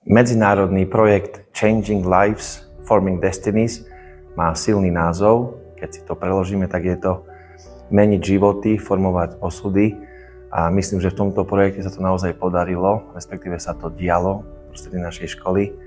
Medzinárodný projekt Changing Lives, Forming Destinies má silný názov. Keď si to preložíme, tak je to meniť životy, formovať osudy. A myslím, že v tomto projekte sa to naozaj podarilo, respektíve sa to dialo prostredníctvom našej školy.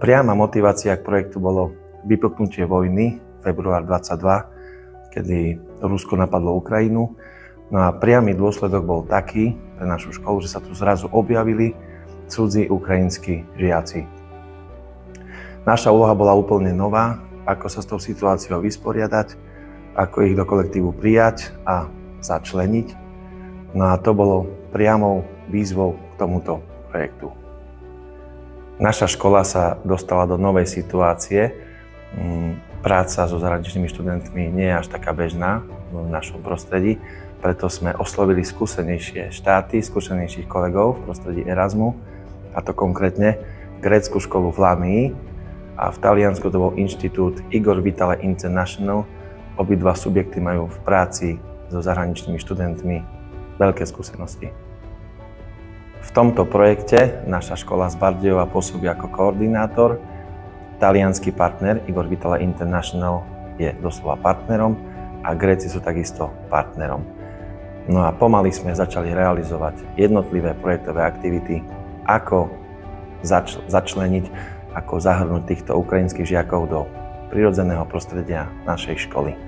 Priama motivácia k projektu bolo vypuknutie vojny, február 22, kedy Rusko napadlo Ukrajinu. No a priamy dôsledok bol taký pre našu školu, že sa tu zrazu objavili cudzí ukrajinskí žiaci. Naša úloha bola úplne nová, ako sa s tou situáciou vysporiadať, ako ich do kolektívu prijať a začleniť. No a to bolo priamou výzvou k tomuto projektu. Naša škola sa dostala do novej situácie. Práca so zahraničnými študentmi nie je až taká bežná v našom prostredí, preto sme oslovili skúsenejšie štáty, skúsenejších kolegov v prostredí Erasmu, a to konkrétne grécku školu v Lamii a v Taliansku to bol inštitút Igor Vitale International. Obidva subjekty majú v práci so zahraničnými študentmi veľké skúsenosti. V tomto projekte naša škola z Bardejova pôsobí ako koordinátor. Taliansky partner Igor Vitale International je doslova partnerom a Gréci sú takisto partnerom. No a pomaly sme začali realizovať jednotlivé projektové aktivity, ako začleniť, ako zahrnúť týchto ukrajinských žiakov do prirodzeného prostredia našej školy.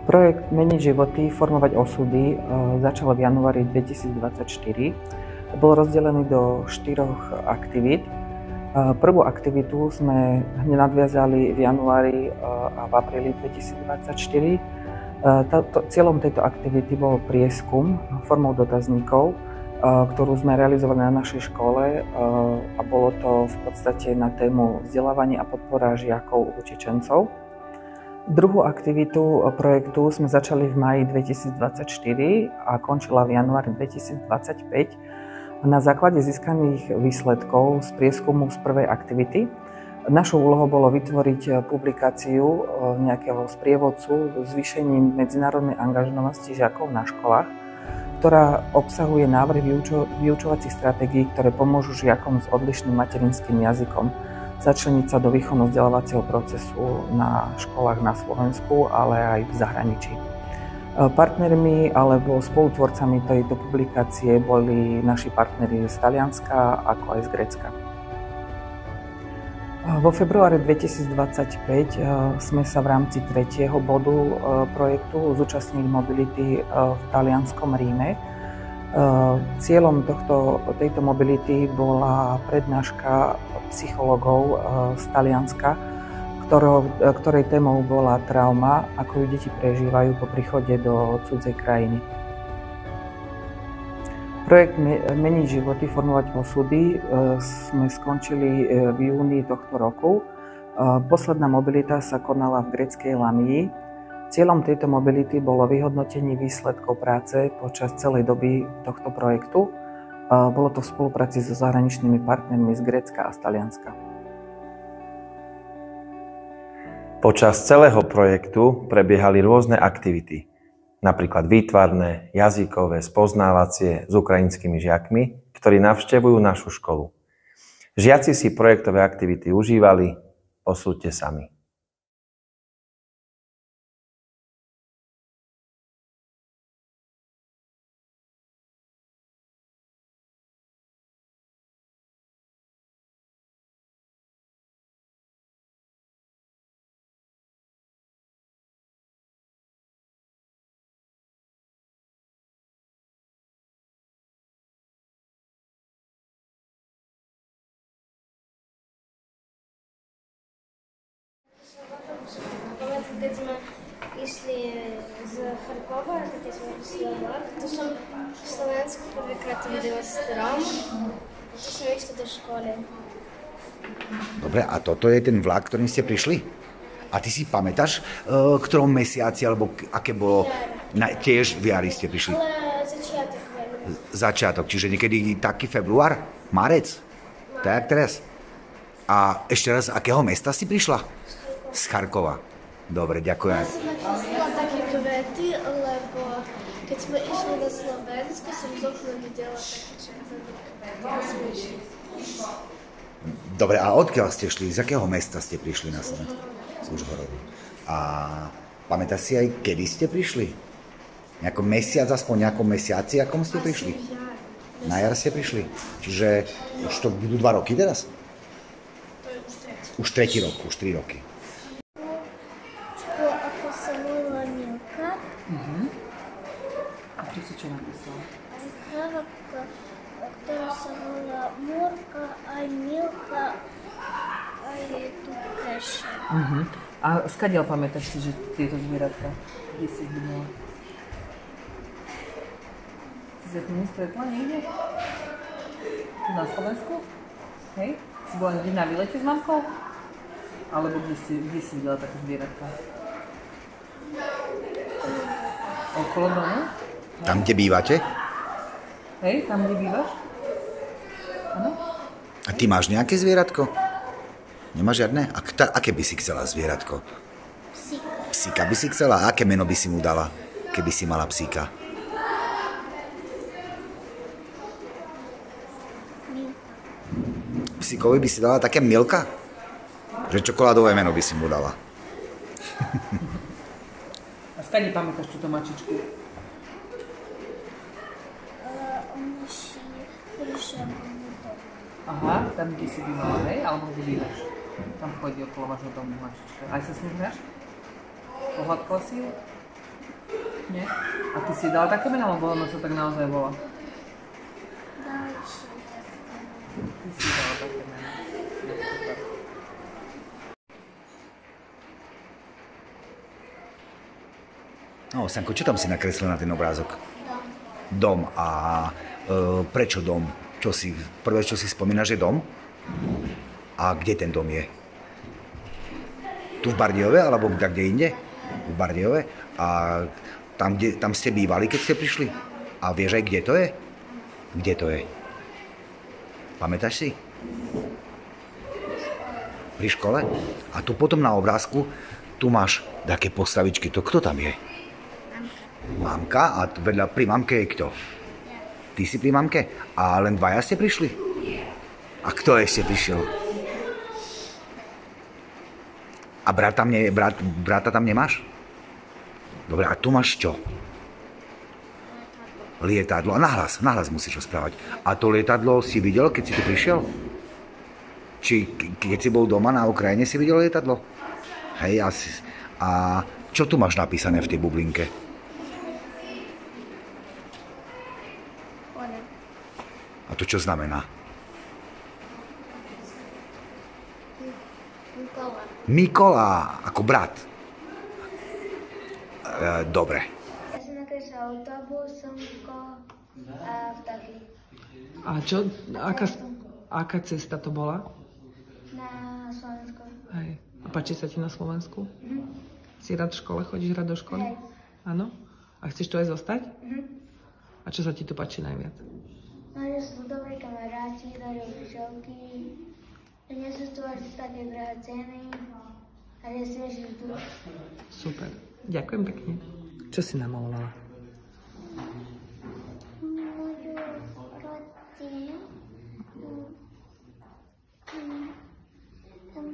Projekt Meniť životy, formovať osudy začal v januári 2024. Bol rozdelený do 4 aktivít. Prvú aktivitu sme hneď nadviazali v januári a v apríli 2024. Cieľom tejto aktivity bol prieskum formou dotazníkov, ktorú sme realizovali na našej škole a bolo to v podstate na tému vzdelávanie a podpora žiakov utečencov. Druhú aktivitu projektu sme začali v máji 2024 a končila v januári 2025 na základe získaných výsledkov z prieskumu z prvej aktivity. Našou úlohou bolo vytvoriť publikáciu nejakého sprievodcu s zvýšením medzinárodnej angažovanosti žiakov na školách, ktorá obsahuje návrh vyučovacích stratégií, ktoré pomôžu žiakom s odlišným materinským jazykom začleniť sa do výchovno-vzdelávacieho procesu na školách na Slovensku, ale aj v zahraničí. Partnermi alebo spolutvorcami tejto publikácie boli naši partneri z Talianska ako aj z Grécka. Vo februári 2025 sme sa v rámci 3. bodu projektu zúčastnili mobility v talianskom Ríme. Cieľom tejto mobility bola prednáška psychológov z Talianska, ktorej témou bola trauma, ako ju deti prežívajú po príchode do cudzej krajiny. Projekt Meniť životy, formovať osudy sme skončili v júni tohto roku. Posledná mobilita sa konala v gréckej Lamii. Cieľom tejto mobility bolo vyhodnotenie výsledkov práce počas celej doby tohto projektu. Bolo to v spolupráci so zahraničnými partnermi z Grécka a z Talianska. Počas celého projektu prebiehali rôzne aktivity, napríklad výtvarné, jazykové, spoznávacie s ukrajinskými žiakmi, ktorí navštevujú našu školu. Žiaci si projektové aktivity užívali, posúďte sami. Keď sme išli z Charkova, keď sme išli vlak, to som v Slovensku prvýkrát videla strom, to som išla do školy. Dobre, a toto je ten vlak, ktorým ste prišli? A ty si pamätáš, ktorom mesiaci, alebo aké bolo, tiež v jari ste prišli? Ale začiatok veľmi. Začiatok, čiže niekedy taký február, marec, tak teraz. A ešte raz, akého mesta si prišla? Z Charkova. Dobre, ďakujem. Ja som nakreslila také kvety, lebo keď sme išli na Slovensku, som z okna videla také červené kvety, keď sme išli. Dobre, a odkiaľ ste šli? Z akého mesta ste prišli na Slovensko? Z Užhorodu. A pamätáš si aj, kedy ste prišli? Nejakom mesiac, aspoň nejakom mesiaci, akom ste prišli? Na jar ste prišli? Čiže už to budú 2 roky teraz? To je už tretí. Už 3. rok, už 3 roky. Ako sa volá Milka. A tu si čo napísal? Aj krávka, ktorá sa volá Morka, aj Milka, aj je tu Keša. A skadiaľ pamätáš si, že tieto zvieratka? Kde si ich videla? Si sa s nimi stretla niekde? Tu na Slovensku? Hej? Si bola niekde na výlete s mamkou? Alebo kde si videla také zvieratka? Okolo domu? Tam, kde bývate? Hej, tam, kde bývaš? Áno? A ty máš nejaké zvieratko? Nemáš žiadne? Aké by si chcela zvieratko? Psíka. Psíka by si chcela? A aké meno by si mu dala, keby si mala psíka? Milka. Psíkovi by si dala také Milka? Že čokoládové meno by si mu dala. A skade pamätáš túto mačičku? Ona si prišla do domu. Aha, tam, kde si bývala, hej? Alebo kde bývaš? Tam chodí okolo vášho domu mačička. Aj sa s ním hráš? Pohľadkala si ju? Nie? A ty si dala také meno, alebo ono sa tak naozaj volá? Dali si. Ty si dala také meno. No, super. No, Sanko, čo tam si nakreslil na ten obrázok? Dom. A prečo dom? Prvé, čo si spomínaš, je dom? A kde ten dom je? Tu v Bardejove, alebo kde inde? V Bardejove? A tam ste bývali, keď ste prišli? A vieš aj, kde to je? Kde to je? Pamätáš si? Pri škole? A tu potom na obrázku, tu máš také postavičky. To kto tam je? Mamka. A vedľa pri mamke je kto? Ty si pri mamke? A len 2 ste prišli? A kto ešte prišiel? A brata tam nemáš? Dobre, a tu máš čo? Lietadlo. A nahlas musíš rozprávať. A to lietadlo si videl, keď si tu prišiel? Či keď si bol doma na Ukrajine, si videl lietadlo? Hej, asi. A čo tu máš napísané v tej bublinke? A to čo znamená? Mikola. Mikola, ako brat. Dobre. Ja som nakreslila autobus, slnko a vtáky. A čo, aká cesta to bola? Na Slovensku. Hej. A páči sa ti na Slovensku? Si rád v škole? Chodíš rád do školy? Hej. Áno? A chceš tu aj zostať? Mhm. A čo sa ti tu páči najviac? No, že sú dobrí kamaráti, dajú učiteľky, že nie sú tu až také drahé ceny a že svieži vzduch. Super. Ďakujem pekne. Čo si namalovala? Moju rodinu,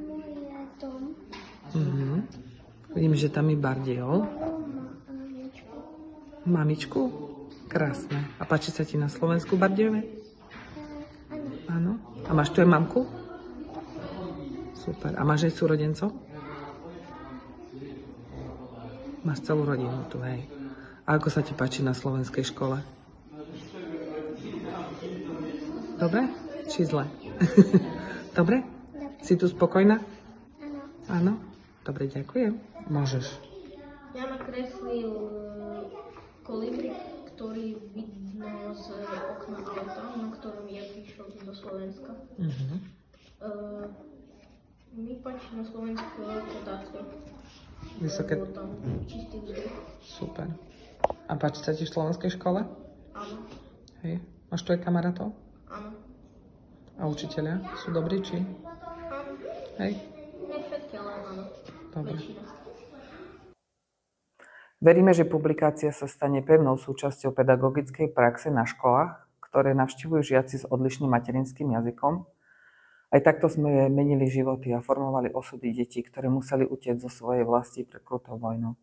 môj dom, Vidím, že tam je Bardejov. moju mamičku, Mamičku? Krásne. A páči sa ti na Slovensku, Bardejove? áno, Áno. A máš tu aj mamku? Super. A máš aj súrodencov? Máš celú rodinu tu, hej. A ako sa ti páči na slovenskej škole? Dobre? Či zle? Dobre? Si tu spokojná? áno. Áno? Dobre, ďakujem. Môžeš. Ja nakreslil kolibrík, ktorý vidno z okna auta, na ktorom ja prišiel do Slovenska. Mi páči na Slovensku veľké táto. Vysoké. Bolo tam čistý vzduch. Super. A páči sa ti v slovenskej škole? Áno, Hej. Máš tu aj kamarátov? áno, A učiteľia? Sú dobrí, či? áno. Hej. Nie všetky, ale áno. Dobre. Väčšina. Veríme, že publikácia sa stane pevnou súčasťou pedagogickej praxe na školách, ktoré navštevujú žiaci s odlišným materinským jazykom Aj takto sme menili životy a formovali osudy detí, ktoré museli utiecť zo svojej vlasti pred krutou vojnou.